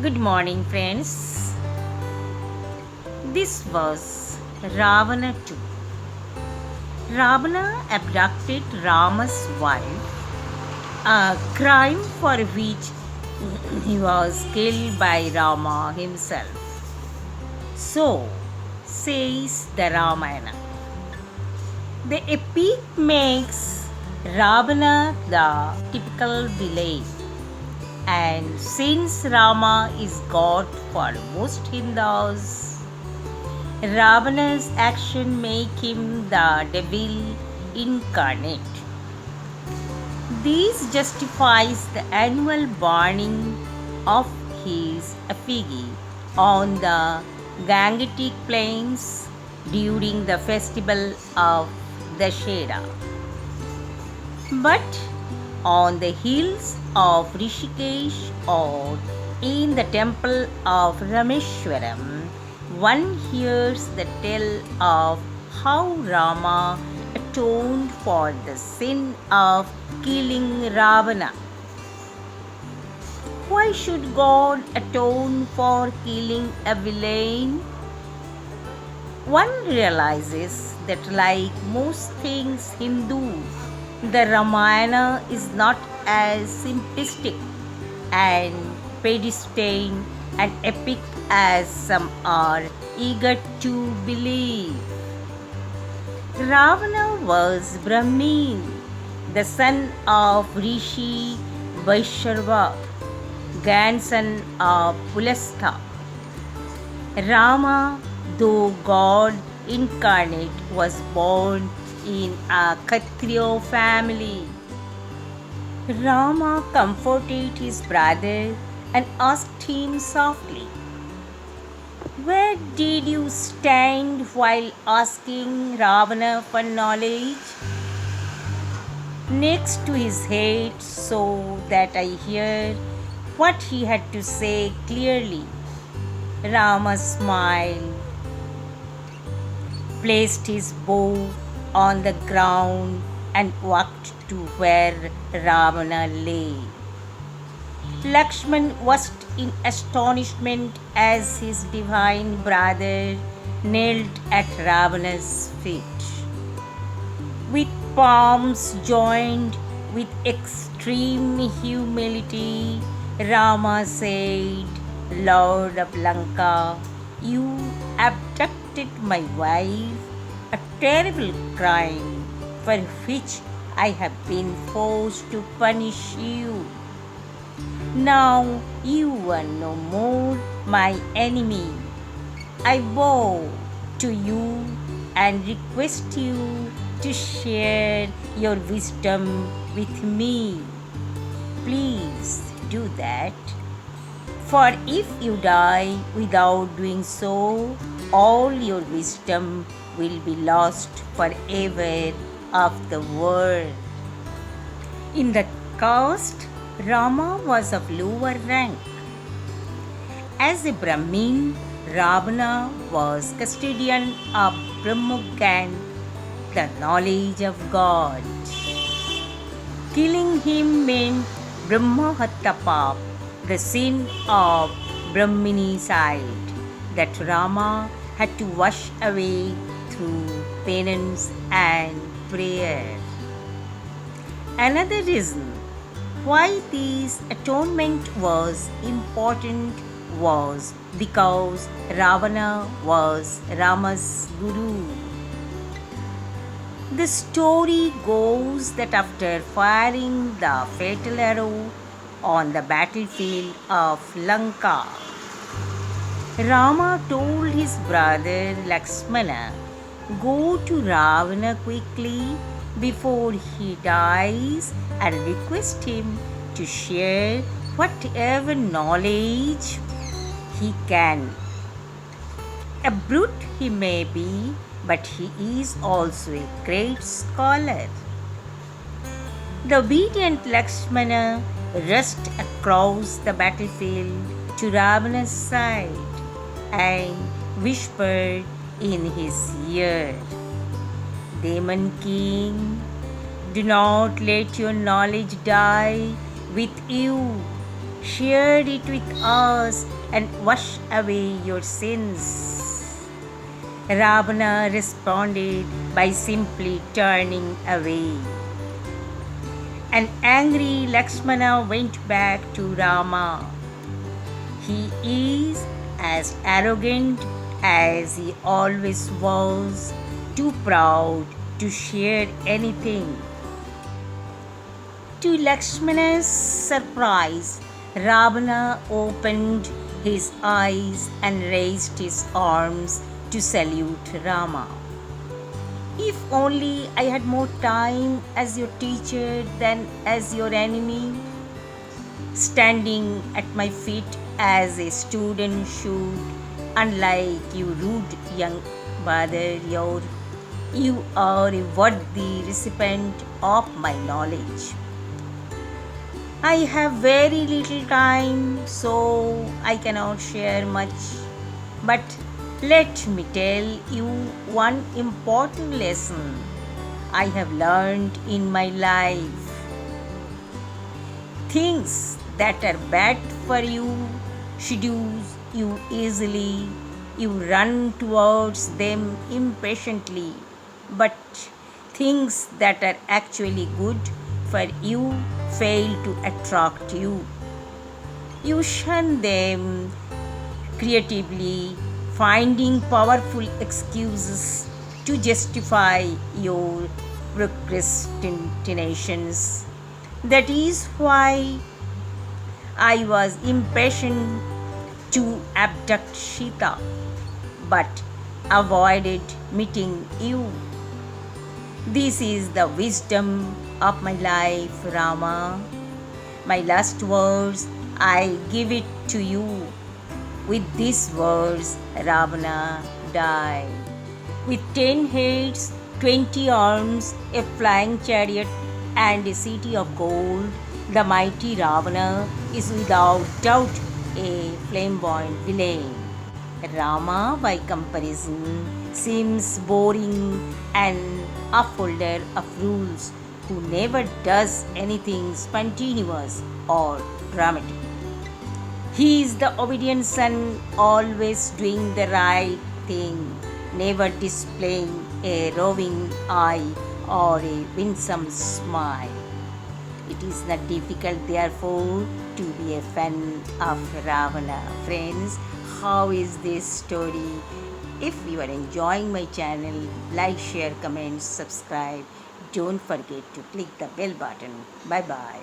Good morning, friends. This was Ravana 2. Ravana abducted Rama's wife, a crime for which he was killed by Rama himself. So says the Ramayana. The epic makes Ravana the typical villain. And since Rama is God for most Hindus, Ravana's action make him the devil incarnate. This justifies the annual burning of his effigy on the Gangetic plains during the festival of Dashera. But on the hills of Rishikesh or in the temple of Rameshwaram, one hears the tale of how Rama atoned for the sin of killing Ravana. Why should God atone for killing a villain? One realizes that, like most things Hindu, the Ramayana is not as simplistic and predestined and epic as some are eager to believe. Ravana was Brahmin, the son of Rishi Vaisharva, grandson of Pulastha. Rama, though God incarnate, was born in a Kshatriya family. Rama comforted his brother and asked him softly, "Where did you stand while asking Ravana for knowledge?" Next to his head, so that I hear what he had to say clearly. Rama smiled, placed his bow on the ground and walked to where Ravana lay. Lakshman watched in astonishment as his divine brother knelt at Ravana's feet. With palms joined with extreme humility, Rama said, "Lord of Lanka, you abducted my wife, a terrible crime for which I have been forced to punish you. Now you are no more my enemy. I bow to you and request you to share your wisdom with me. Please do that. For if you die without doing so, all your wisdom will be lost forever of the world." In the caste, Rama was of lower rank. As a Brahmin, Ravana was custodian of Brahmogyan, the knowledge of God. Killing him meant Brahmahattapap, the sin of Brahminicide, that Rama had to wash away through penance and prayer. Another reason why this atonement was important was because Ravana was Rama's guru. The story goes that after firing the fatal arrow on the battlefield of Lanka, Rama told his brother Lakshmana, "Go to Ravana quickly before he dies and request him to share whatever knowledge he can. A brute he may be, but he is also a great scholar." The obedient Lakshmana rushed across the battlefield to Ravana's side and whispered in his ear, "Demon King, do not let your knowledge die with you. Share it with us and wash away your sins. Ravana responded by simply turning away. An angry Lakshmana went back to Rama. He is as arrogant as he always was, too proud to share anything. To Lakshmana's surprise, Ravana opened his eyes and raised his arms to salute Rama. If only I had more time as your teacher than as your enemy. Standing at my feet as a student should, unlike you rude young brother, you are a worthy recipient of my knowledge. I have very little time, so I cannot share much. But let me tell you one important lesson I have learned in my life. Things that are bad for you seduce you easily. You run towards them impatiently. But things that are actually good for you fail to attract you. You shun them creatively, finding powerful excuses to justify your procrastinations. That is why I was impatient to abduct Sita, but avoided meeting you. This is the wisdom of my life, Rama. My last words, I give it to you. With these words, Ravana died. With 10 heads, 20 arms, a flying chariot, and a city of gold, the mighty Ravana is without doubt a flamboyant villain. Rama, by comparison, seems boring and a folder of rules who never does anything spontaneous or dramatic. He is the obedient son, always doing the right thing, never displaying a roving eye or a winsome smile. It is not difficult, therefore, to be a fan of Ravana. Friends, how is this story? If you are enjoying my channel, like, share, comment, subscribe. Don't forget to click the bell button. Bye bye.